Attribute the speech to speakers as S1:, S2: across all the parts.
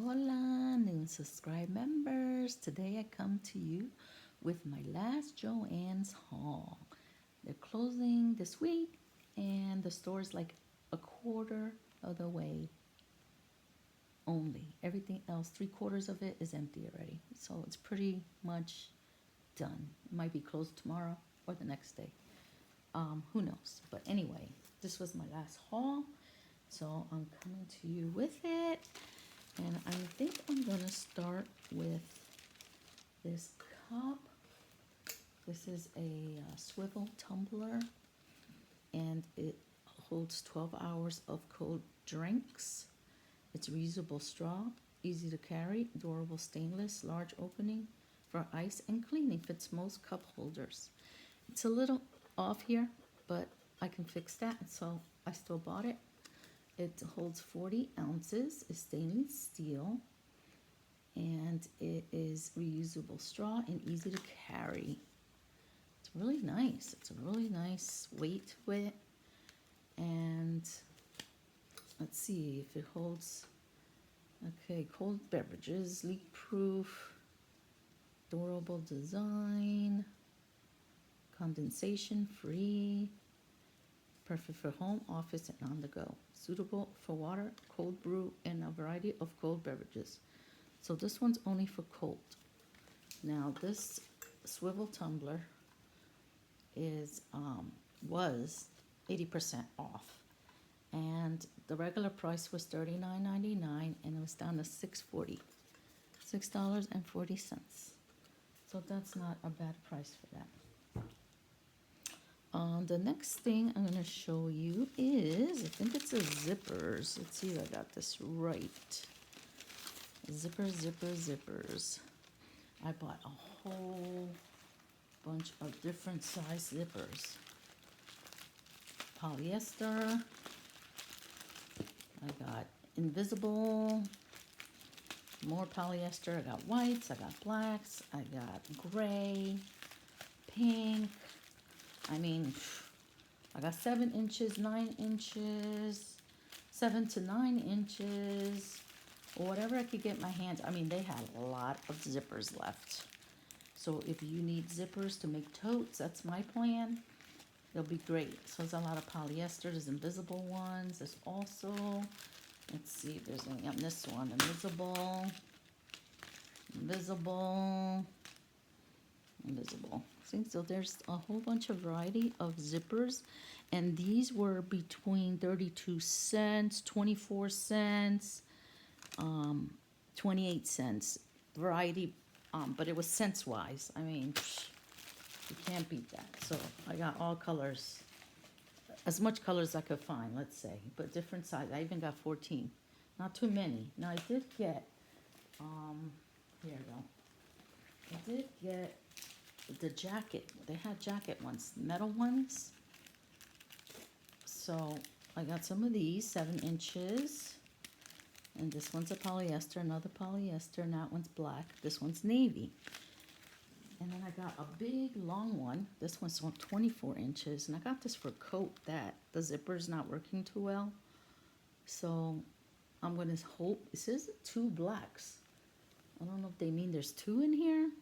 S1: Hola, new subscribe members. Today I come to you with my last Joann's haul. They're closing this week and the store's like a quarter of the way only. Everything else, 3/4 of it is empty already. So it's pretty much done. It might be closed tomorrow or the next day. Who knows? But anyway, this was my last haul. So I'm coming to you with it. And I think I'm going to start with this cup. This is a swivel tumbler, and it holds 12 hours of cold drinks. It's reusable straw, easy to carry, durable stainless, large opening for ice and cleaning. Fits most cup holders. It's a little off here, but I can fix that, so I still bought it. It holds 40 ounces, is stainless steel, and it is reusable straw and easy to carry. It's really nice. It's a really nice weight to it. And let's see if it holds, okay, cold beverages, leak proof, durable design, condensation free, perfect for home, office, and on the go. Suitable for water, cold brew, and a variety of cold beverages. So this one's only for cold. Now this swivel tumbler is was 80% off, and the regular price was $39.99, and it was down to $6.40, $6.40. So that's not a bad price for that. The next thing I'm going to show you is, I think it's a zippers. Let's see if I got this right. Zippers. I bought a whole bunch of different size zippers. Polyester. I got invisible. More polyester. I got whites. I got blacks. I got gray, pink. I mean, I got 7 inches, 9 inches, 7 to 9 inches, whatever I could get my hands. I mean, they had a lot of zippers left. So if you need zippers to make totes, that's my plan. They'll be great. So there's a lot of polyester. There's invisible ones. There's also, let's see if there's any on this one. Invisible. See, so there's a whole bunch of variety of zippers, and these were between 32 cents, 24 cents, 28 cents variety, but it was cents wise. I mean, you can't beat that. So I got all colors, as much colors as I could find, let's say, but different size. I even got 14, not too many. Now I did get, here we go. I did get the jacket. They had jacket ones, metal ones. So I got some of these, 7 inches. And this one's a polyester, another polyester, and that one's black. This one's navy. And then I got a big long one. This one's 24 inches. And I got this for a coat that the zipper's not working too well. So I'm going to hope, it says 2 blacks. I don't know if they mean there's 2 in here.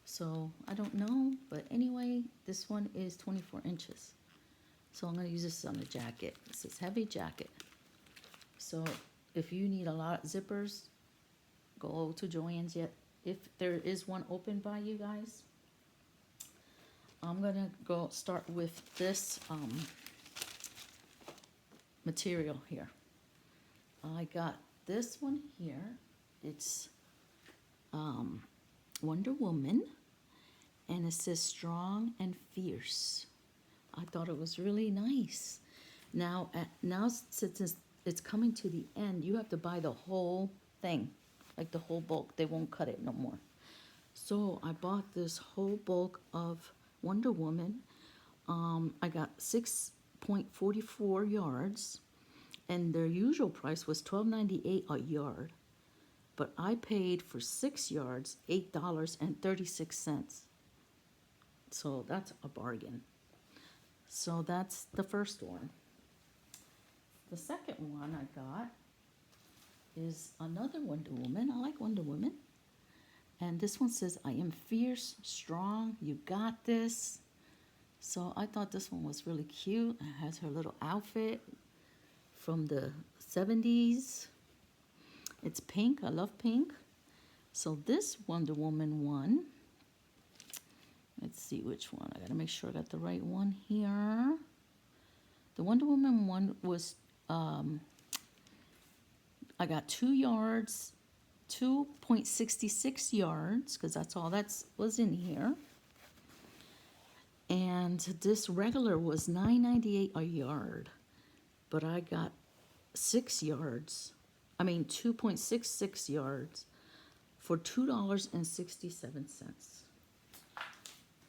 S1: So I don't know, but anyway, this one is 24 inches. So I'm going to use this on the jacket. This is heavy jacket. So if you need a lot of zippers, go to Joann's yet. If there is one open by you guys, I'm going to go start with this material here. I got this one here. It's Wonder Woman. And it says strong and fierce. I thought it was really nice. Now since it's coming to the end, you have to buy the whole thing, like the whole bulk. They won't cut it no more. So I bought this whole bulk of Wonder Woman. I got 6.44 yards, and their usual price was $12.98 a yard. But I paid for 6 yards, $8.36. So that's a bargain. So that's the first one. The second one I got is another Wonder Woman. I like Wonder Woman. And this one says, I am fierce, strong, you got this. So I thought this one was really cute. It has her little outfit from the 70s. It's pink. I love pink. So this Wonder Woman one, let's see which one. I gotta make sure I got the right one here. The Wonder Woman one was, I got 2 yards, 2.66 yards, because that's all that was in here. And this regular was $9.98 a yard, but I got 6 yards. I mean 2.66 yards for $2.67.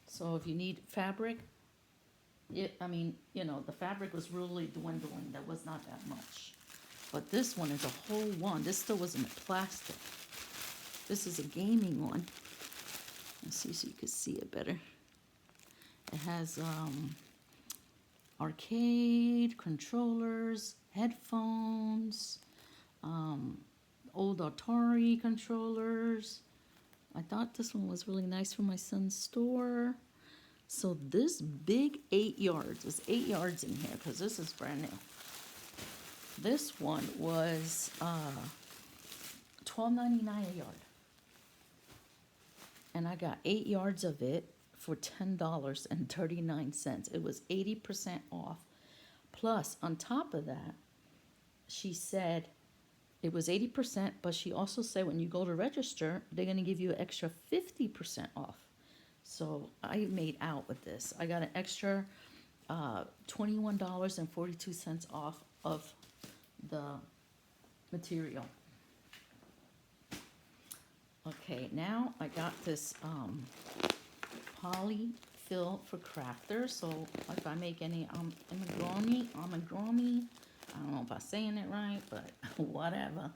S1: So if you need fabric, the fabric was really dwindling. That was not that much. But this one is a whole one. This still wasn't plastic. This is a gaming one. Let's see so you can see it better. It has arcade, controllers, headphones, old Atari controllers. I thought this one was really nice for my son's store. So this big 8 yards, there's 8 yards in here because this is brand new. This one was $12.99 a yard. And I got 8 yards of it for $10.39. It was 80% off. Plus, on top of that, she said it was 80%, but she also said when you go to register, they're going to give you an extra 50% off. So I made out with this. I got an extra $21.42 off of the material. Okay, now I got this polyfill for crafters. So if I make any amigurumi, I don't know if I'm saying it right, but whatever.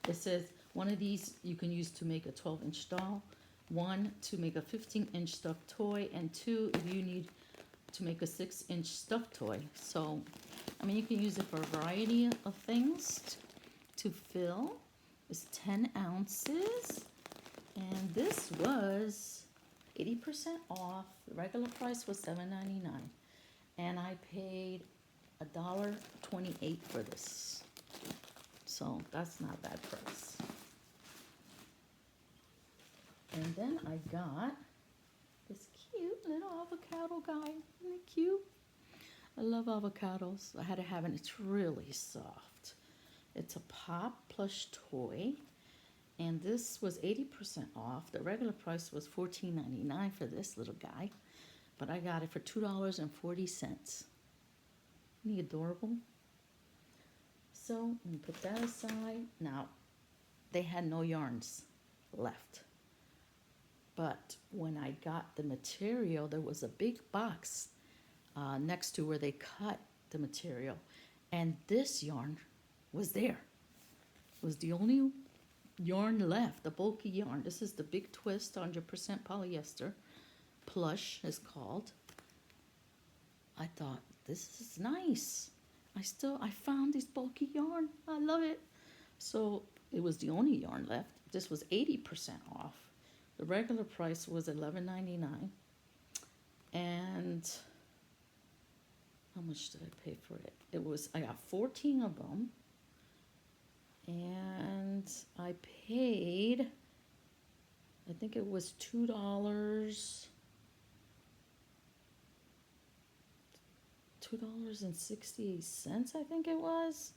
S1: It says one of these you can use to make a 12-inch doll, 1 to make a 15-inch stuffed toy, and 2 if you need to make a 6-inch stuffed toy. So, you can use it for a variety of things to fill. It's 10 ounces, and this was 80% off. The regular price was $7.99, and I paid $1.28 for this. So that's not a bad price. And then I got this cute little avocado guy. Isn't it cute? I love avocados. I had to have it. It's really soft. It's a pop plush toy. And this was 80% off. The regular price was $14.99 for this little guy. But I got it for $2.40. Isn't he adorable? So, let me put that aside. Now, they had no yarns left. But when I got the material, there was a big box next to where they cut the material. And this yarn was there. It was the only yarn left, the bulky yarn. This is the Big Twist 100% polyester. Plush is called. I thought, this is nice. I found this bulky yarn. I love it. So it was the only yarn left. This was 80% off. The regular price was $11.99. And how much did I pay for it? I got 14 of them. And I paid, I think it was $2.68, I think it was,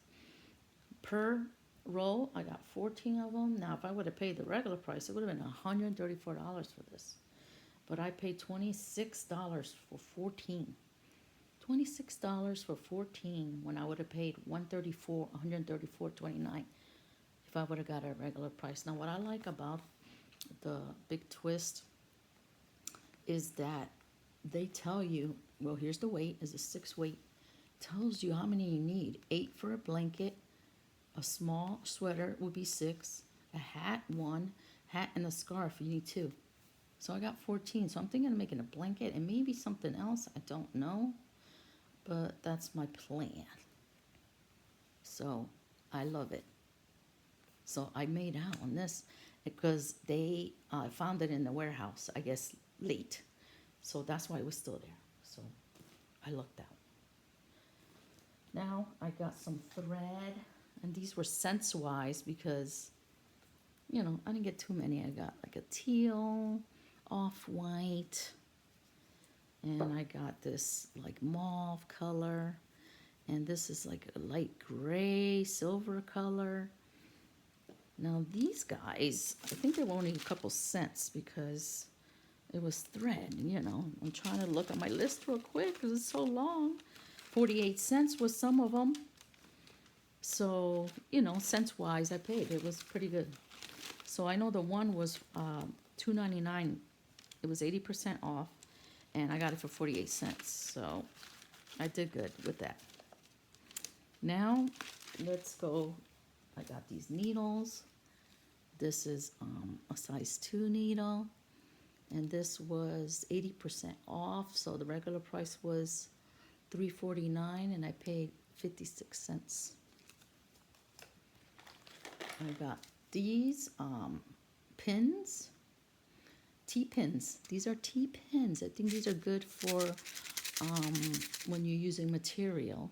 S1: per roll. I got 14 of them. Now, if I would have paid the regular price, it would have been $134 for this. But I paid $26 for 14. $26 for 14 when I would have paid $134.29 if I would have got a regular price. Now, what I like about the Big Twist is that they tell you, well, here's the weight, is a 6 weight. Tells you how many you need. 8 for a blanket, a small sweater would be 6, a hat 1, hat and a scarf you need 2. So I got 14. So I'm thinking of making a blanket and maybe something else. I don't know, but that's my plan. So I love it. So I made out on this because they found it in the warehouse, I guess, late. So that's why it was still there. So I looked out. Now I got some thread, and these were cents wise because, you know, I didn't get too many. I got like a teal, off-white, and I got this like mauve color, and this is like a light gray, silver color. Now these guys, I think they were only a couple cents because it was thread, you know. I'm trying to look at my list real quick because it's so long. 48 cents was some of them. So, you know, cents-wise, I paid. It was pretty good. So I know the one was $2.99. It was 80% off, and I got it for 48 cents. So I did good with that. Now, let's go. I got these needles. This is a size 2 needle, and this was 80% off. So the regular price was $3.49, and I paid 56 cents. I got these pins, T-pins. These are T-pins. I think these are good for when you're using material.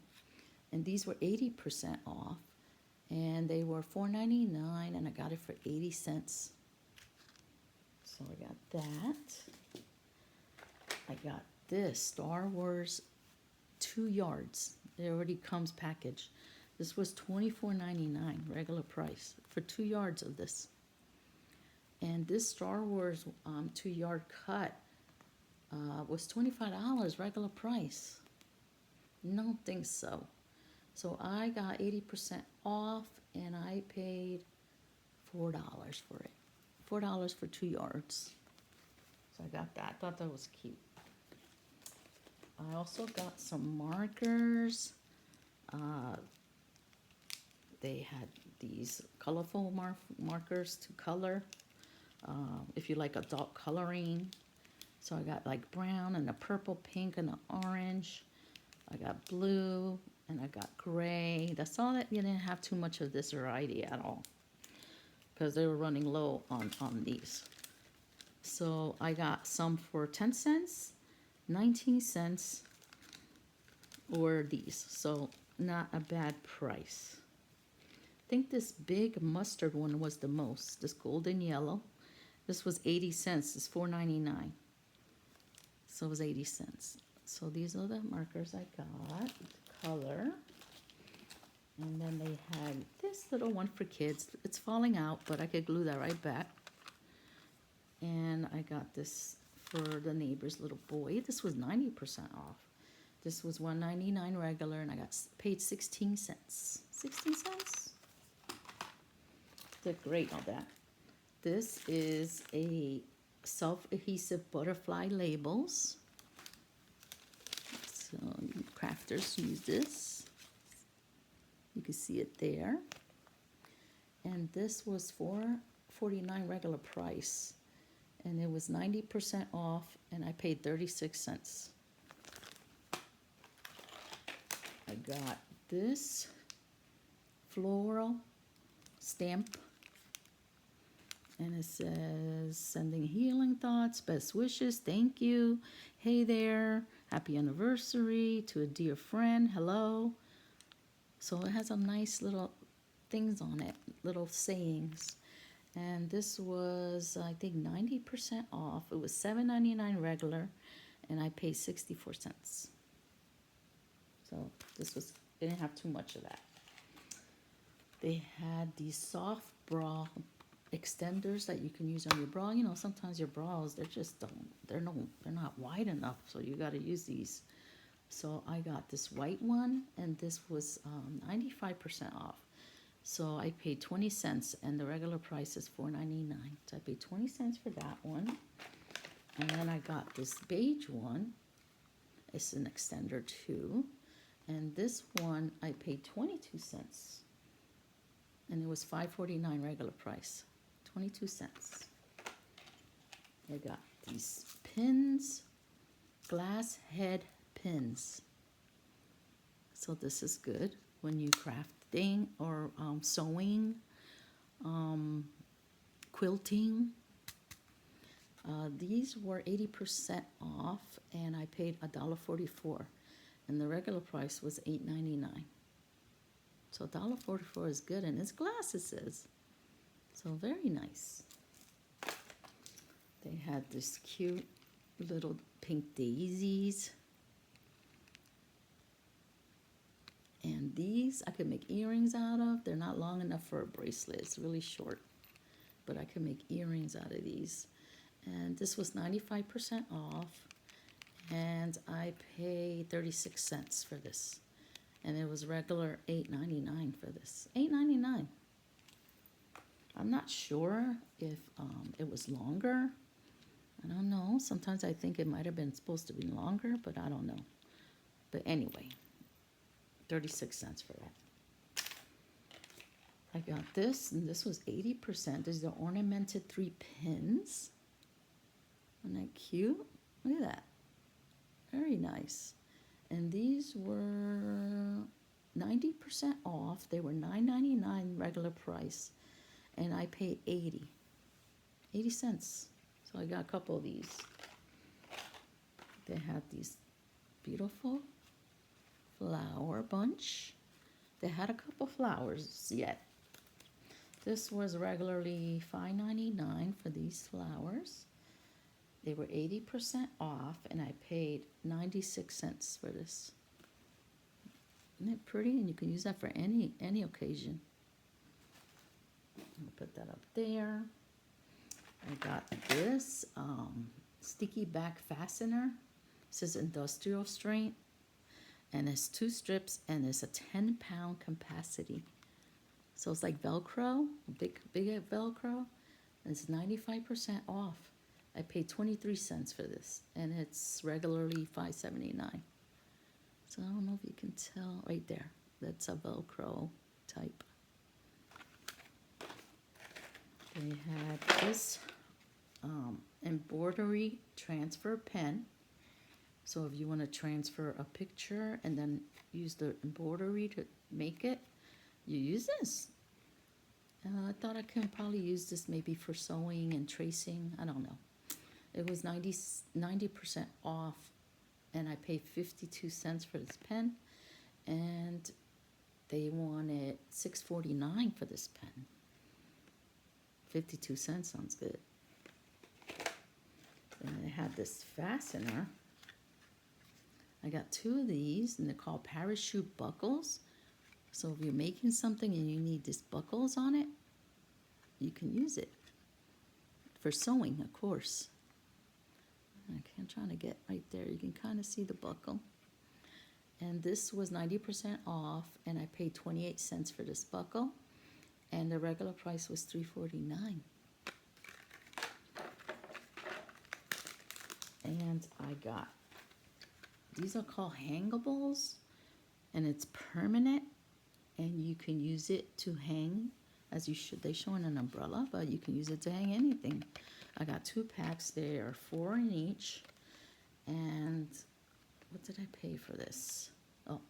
S1: And these were 80% off, and they were $4.99, and I got it for 80 cents. So I got that. I got this Star Wars 2 yards. It already comes packaged. This was $24.99 regular price for 2 yards of this. And this Star Wars 2 yard cut was $25 regular price. No, don't think so. So I got 80% off, and I paid $4 for it. $4 for 2 yards. So I got that. I thought that was cute. I also got some markers. They had these colorful markers to color. If you like adult coloring. So I got like brown and a purple, pink, and an orange. I got blue, and I got gray. That's all that. You didn't have too much of this variety at all because they were running low on these. So I got some for 10 cents, 19 cents, or these. So not a bad price. I think this big mustard one was the most, this golden yellow. This was 80 cents, it's $4.99. So it was 80 cents. So these are the markers I got, color. And then they had this little one for kids. It's falling out, but I could glue that right back. And I got this for the neighbor's little boy. This was 90% off. This was $1.99 regular, and I got paid 16 cents. 16 cents? They're great on that. This is a self-adhesive butterfly labels. So crafters use this. You can see it there. And this was $4.49 regular price. And it was 90% off, and I paid 36 cents. I got this floral stamp, and it says, sending healing thoughts, best wishes, thank you, hey there, happy anniversary to a dear friend, hello. So it has a nice little things on it, little sayings. And this was, I think, 90% off. It was $7.99 regular, and I paid 64 cents. So this was, they didn't have too much of that. They had these soft bra extenders that you can use on your bra. You know, sometimes your bras, they're not wide enough, so you got to use these. So I got this white one, and this was 95% off. So I paid 20 cents, and the regular price is $4.99. So I paid 20 cents for that one. And then I got this beige one. It's an extender too. And this one I paid 22 cents. And it was $5.49 regular price. 22 cents. I got these pins, glass head pins. So this is good when you crafting or sewing. quilting. These were 80% off, and I paid $1.44, and the regular price was $8.99. So $1.44 is good, and it's glass, it says. So very nice. They had this cute little pink daisies. And these I could make earrings out of. They're not long enough for a bracelet. It's really short. But I could make earrings out of these. And this was 95% off. And I paid 36 cents for this. And it was regular $8.99 for this. $8.99. I'm not sure if it was longer. I don't know. Sometimes I think it might have been supposed to be longer, but I don't know. But anyway, 36 cents for that. I got this, and this was 80%. These are ornamented 3 pins. Isn't that cute? Look at that. Very nice. And these were 90% off. They were $9.99 regular price. And I paid 80 cents. So I got a couple of these. They had these beautiful flower bunch. They had a couple flowers yet. This was regularly $5.99 for these flowers. They were 80% off, and I paid 96 cents for this. Isn't it pretty? And you can use that for any occasion. I'll put that up there. I got this sticky back fastener. It says industrial strength. And it's 2 strips, and it's a 10-pound capacity. So it's like Velcro, big Velcro. And it's 95% off. I paid 23 cents for this, and it's regularly $5.79. So I don't know if you can tell right there. That's a Velcro type. They had this embroidery transfer pen. So if you want to transfer a picture and then use the embroidery to make it, you use this. I thought I could probably use this maybe for sewing and tracing. I don't know. It was 90% off, and I paid 52 cents for this pen. And they wanted $6.49 for this pen. 52 cents sounds good. Then they had this fastener. I got 2 of these, and they're called parachute buckles. So if you're making something and you need these buckles on it, you can use it. For sewing, of course. I'm trying to get right there. You can kind of see the buckle. And this was 90% off, and I paid 28 cents for this buckle. And the regular price was $3.49. And I got, these are called hangables, and it's permanent, and you can use it to hang, as you should. They show in an umbrella, but you can use it to hang anything. I got 2 packs. There are 4 in each. And what did I pay for this? Oh,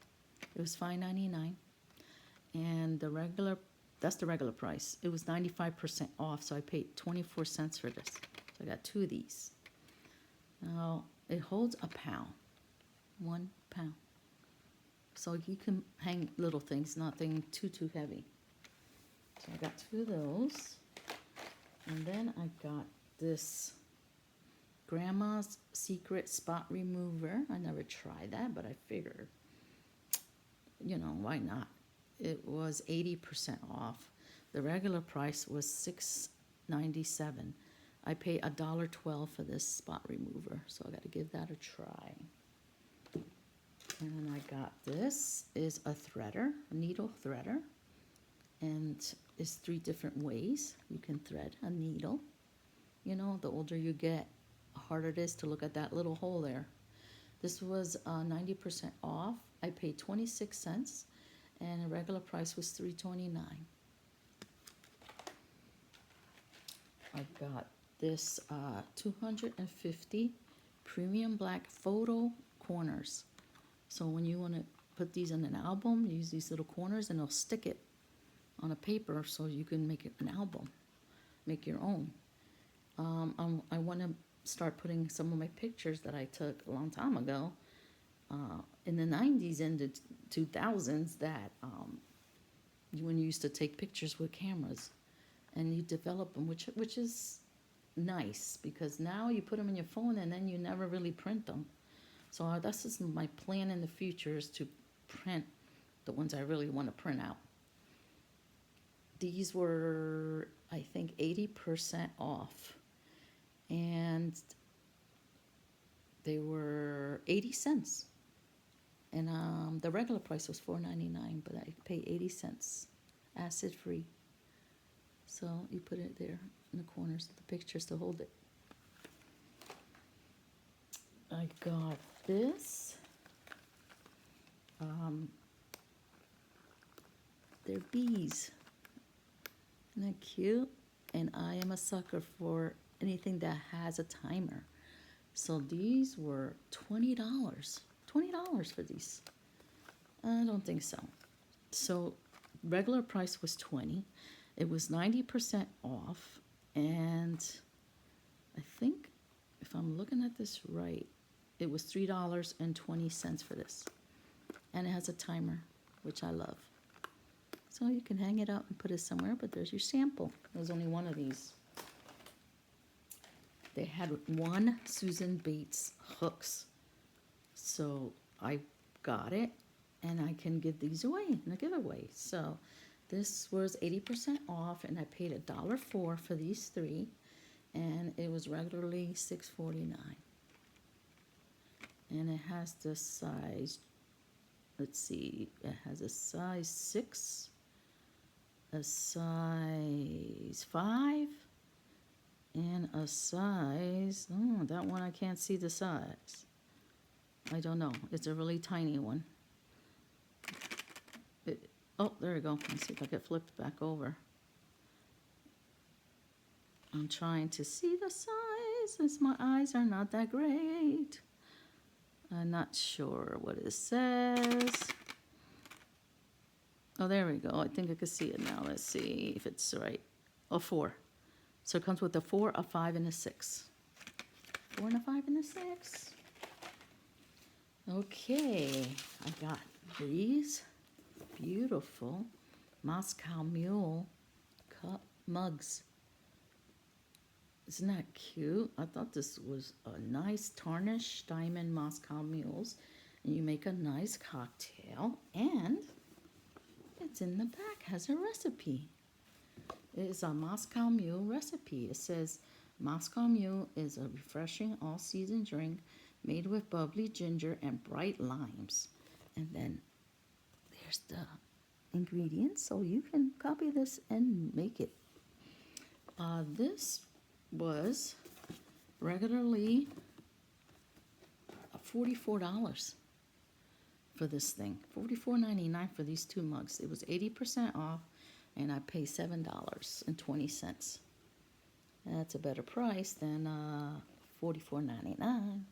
S1: it was $5.99. And the regular, that's the regular price. It was 95% off, so I paid 24 cents for this. So I got 2 of these. Now, it holds a pound. 1 pound. So you can hang little things, nothing too heavy. So I got 2 of those. And then I got this Grandma's Secret Spot Remover. I never tried that, but I figured, you know, why not? It was 80% off. The regular price was $6.97. I paid $1.12 for this spot remover, so I got to give that a try. And then I got this is a threader, a needle threader, and it's 3 different ways you can thread a needle. You know, the older you get, the harder it is to look at that little hole there. This was 90% off. I paid 26 cents, and the regular price was $3.29. I got this 250 premium black photo corners. So when you want to put these in an album, you use these little corners, and they'll stick it on a paper so you can make it an album. make your own. I want to start putting some of my pictures that I took a long time ago, in the 90s and the 2000s, that when you used to take pictures with cameras and you develop them, which is nice, because now you put them in your phone and then you never really print them. So that's just my plan in the future, is to print the ones I really want to print out. These were, I think, 80% off, and they were 80 cents. And the regular price was $4.99, but I paid 80 cents, acid free. So you put it there in the corners of the pictures to hold it. I got this. They're bees. Isn't that cute? And I am a sucker for anything that has a timer. So these were $20. $20 for these. I don't think so. So regular price was $20. It was 90% off. And I think, if I'm looking at this right, it was $3.20 for this. And it has a timer, which I love. So you can hang it up and put it somewhere, but there's your sample. There's only one of these. They had one Susan Bates hooks. So I got it, and I can give these away in a giveaway. So this was 80% off, and I paid $1.04 for these three, and it was regularly $6.49. And it has the size, let's see, it has a size 6, a size 5, and a size, oh, that one I can't see the size. I don't know. It's a really tiny one. Oh, there we go. Let's see if I get flipped back over. I'm trying to see the size, since my eyes are not that great. I'm not sure what it says. Oh, there we go. I think I can see it now. Let's see if it's right. Oh, 4. So it comes with a 4, a 5, and a 6. 4 and a 5 and a 6. Okay, I got these beautiful Moscow Mule cup mugs. Isn't that cute? I thought this was a nice tarnished diamond Moscow Mules. And you make a nice cocktail. And it's in the back, has a recipe. It is a Moscow Mule recipe. It says, Moscow Mule is a refreshing all-season drink made with bubbly ginger and bright limes. And then there's the ingredients, so you can copy this and make it. This was regularly $44 for this thing. $44.99 for these 2 mugs. It was 80% off, and I paid $7.20. That's a better price than $44.99.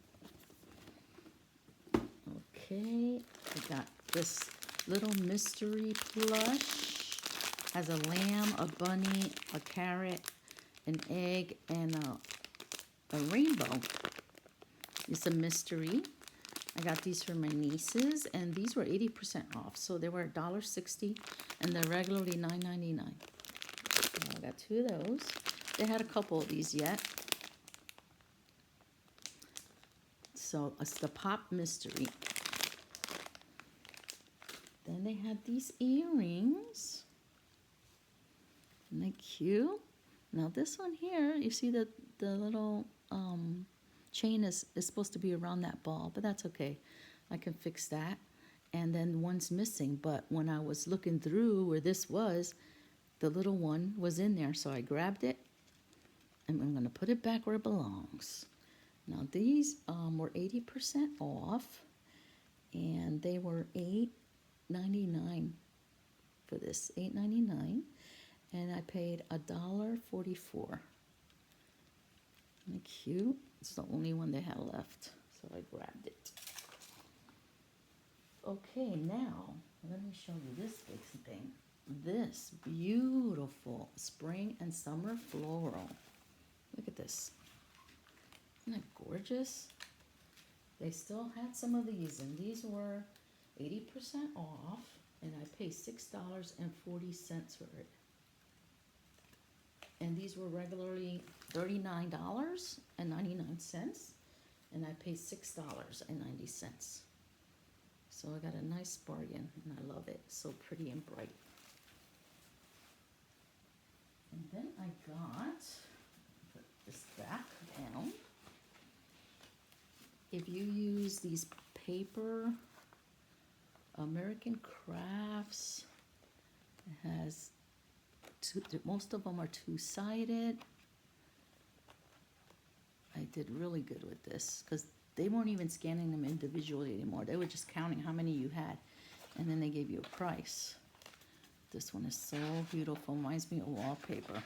S1: Okay, I got this little mystery plush. Has a lamb, a bunny, a carrot, an egg, and a rainbow. It's a mystery. I got these for my nieces, and these were 80% off. So they were $1.60, and they're regularly $9.99. I got 2 of those. They had a couple of these yet. So it's the Pop Mystery. Then they had these earrings. Isn't that cute? Now this one here, you see the little chain is supposed to be around that ball, but that's okay. I can fix that. And then one's missing, but when I was looking through where this was, the little one was in there, so I grabbed it, and I'm going to put it back where it belongs. Now these were 80% off, and they were $8.99 for this, $8.99, and I paid $1.44. Isn't it cute? It's the only one they had left, so I grabbed it. Okay, now let me show you this big thing. this beautiful spring and summer floral. Look at this. Isn't that gorgeous? They still had some of these, and these were 80% off, and I paid $6.40 for it. And these were regularly $39.99, and I paid $6.90. So I got a nice bargain, and I love it. So pretty and bright. And then I got, put this back down. If you use these paper American Crafts, it has most of them are two-sided. I did really good with this because they weren't even scanning them individually anymore. They were just counting how many you had, and then they gave you a price. This one is so beautiful, reminds me of wallpaper.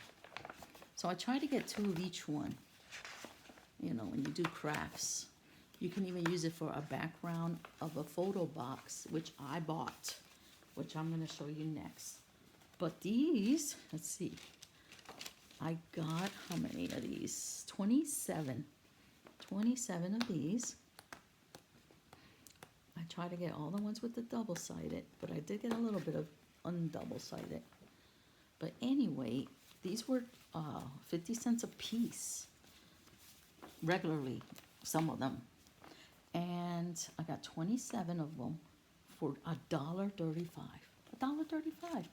S1: So I try to get 2 of each one. You know, when you do crafts, you can even use it for a background of a photo box, which I bought, which I'm going to show you next. But these, let's see, I got how many of these? 27 of these. I try to get all the ones with the double-sided, but I did get a little bit of undouble-sided. But anyway, these were 50 cents a piece, regularly, some of them. And I got 27 of them for $1.35. $1.35.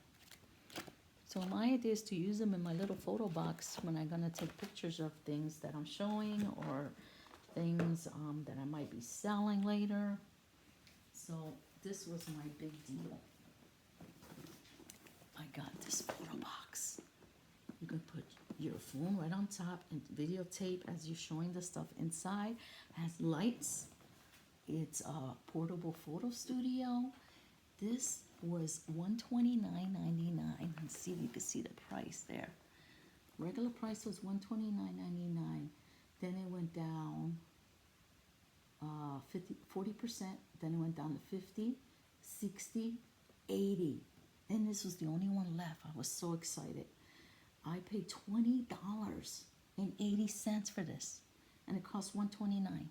S1: So my idea is to use them in my little photo box when I'm gonna take pictures of things that I'm showing or things that I might be selling later. So this was my big deal. I got this photo box. You can put your phone right on top and videotape as you're showing the stuff inside. It has lights. It's a portable photo studio. This was $129.99. Let's see if you can see the price there. Regular price was $129.99. Then it went down 40%. Then it went down to 50, 60, 80. And this was the only one left. I was so excited. I paid $20.80 for this, and it cost $129.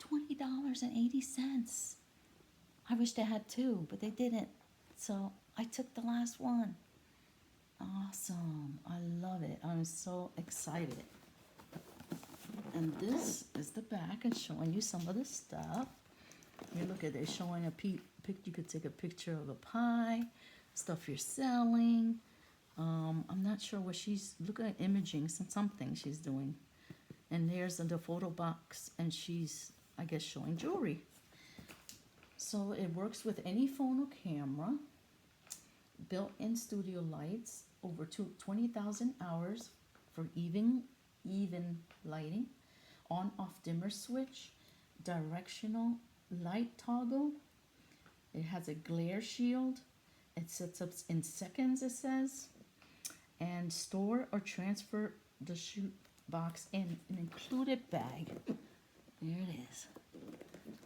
S1: $20.80. I wish they had 2, but they didn't. So I took the last one. Awesome. I love it. I'm so excited. And this is the back and showing you some of the stuff. You look at it, showing a you could take a picture of a pie, stuff you're selling. I'm not sure what she's looking at, imaging something she's doing. And there's the photo box, and she's, I guess, showing jewelry. So it works with any phone or camera. Built-in studio lights, over 20,000 hours for even lighting. On-off dimmer switch, directional light toggle. It has a glare shield. It sets up in seconds, it says. And store or transfer the shoe box in an included bag. There it is.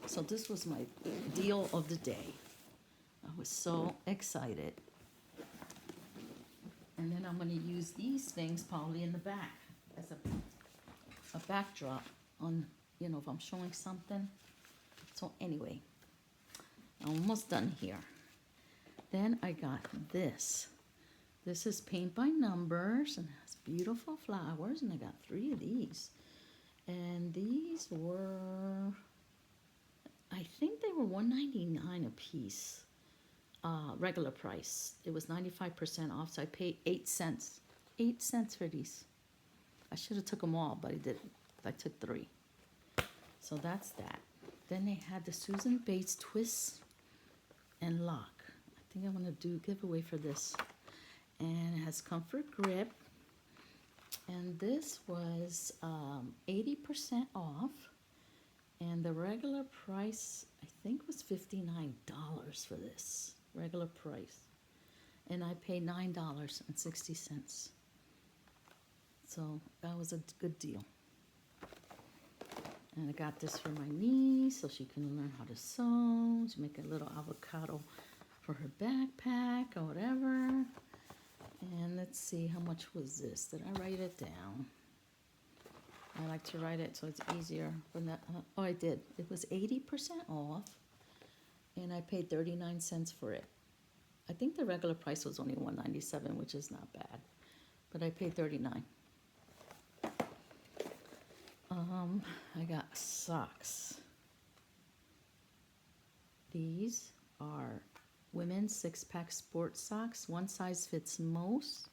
S1: So this was my deal of the day. I was so excited. And then I'm going to use these things probably in the back as a backdrop on, you know, if I'm showing something. So anyway, I'm almost done here. Then I got this. This is paint by numbers and has beautiful flowers, and I got 3 of these. And these were, I think they were $1.99 a piece, regular price. It was 95% off, so I paid 8 cents. 8 cents for these. I should have took them all, but I didn't. I took 3. So that's that. Then they had the Susan Bates twist and lock. I think I want to do giveaway for this. And it has comfort grip. And this was 80% off. And the regular price, I think, was $59 for this. Regular price. And I paid $9.60. So that was a good deal. And I got this for my niece so she can learn how to sew. To make a little avocado for her backpack or whatever. And let's see, how much was this? Did I write it down? I like to write it so it's easier from that. Oh, I did. It was 80% off, and I paid 39 cents for it. I think the regular price was only $1.97, which is not bad, but I paid 39. I got socks. These are women's 6-pack sports socks. One size fits most,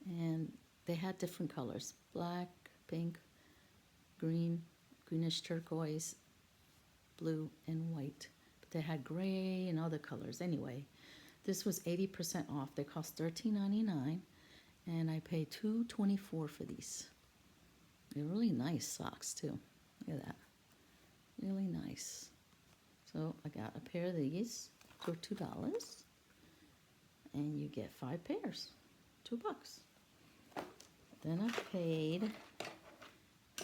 S1: and they had different colors: black, pink, green, greenish turquoise, blue, and white. But they had gray and other colors. Anyway, this was 80% off. They cost $13.99, and I paid $2.24 for these. They're really nice socks too. Look at that. Really nice. So I got a pair of these for $2, and you get 5 pairs, $2. Then I paid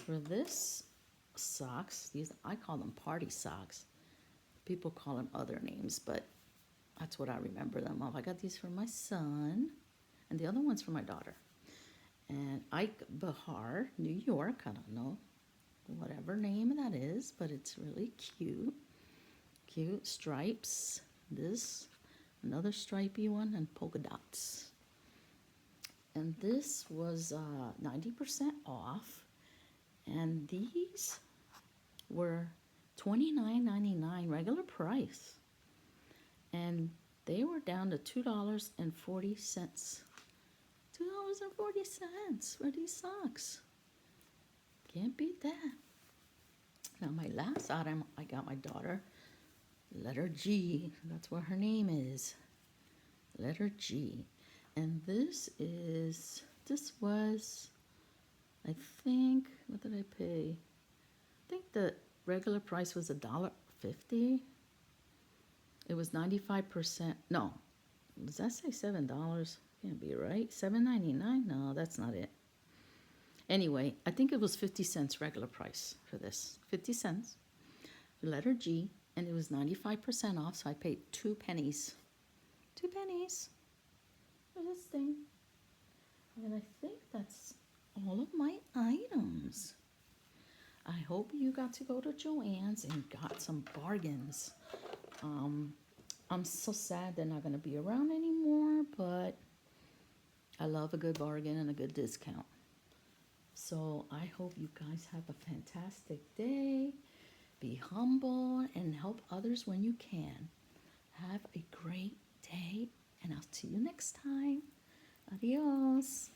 S1: for this socks. These, I call them party socks. People call them other names, but that's what I remember them of. I got these for my son, and the other one's for my daughter. And Ike Bahar, New York. I don't know whatever name that is, but it's really cute. Cute stripes. This, another stripy one, and polka dots. And this was 90% off. And these were $29.99 regular price. And they were down to $2.40. $2.40 for these socks. Can't beat that. Now my last item, I got my daughter, letter G. That's what her name is. Letter G. And this was, I think, what did I pay? I think the regular price was $1.50. It was 95%. No, does that say $7? Can't be right. $7.99? No, that's not it. Anyway, I think it was 50 cents regular price for this. 50 cents. Letter G, and it was 95% off, so I paid 2 pennies. 2 pennies for this thing. And I think that's all of my items. I hope you got to go to Joann's and got some bargains. I'm so sad they're not going to be around anymore, but I love a good bargain and a good discount. So I hope you guys have a fantastic day. Be humble and help others when you can. Have a great day, and I'll see you next time. Adios.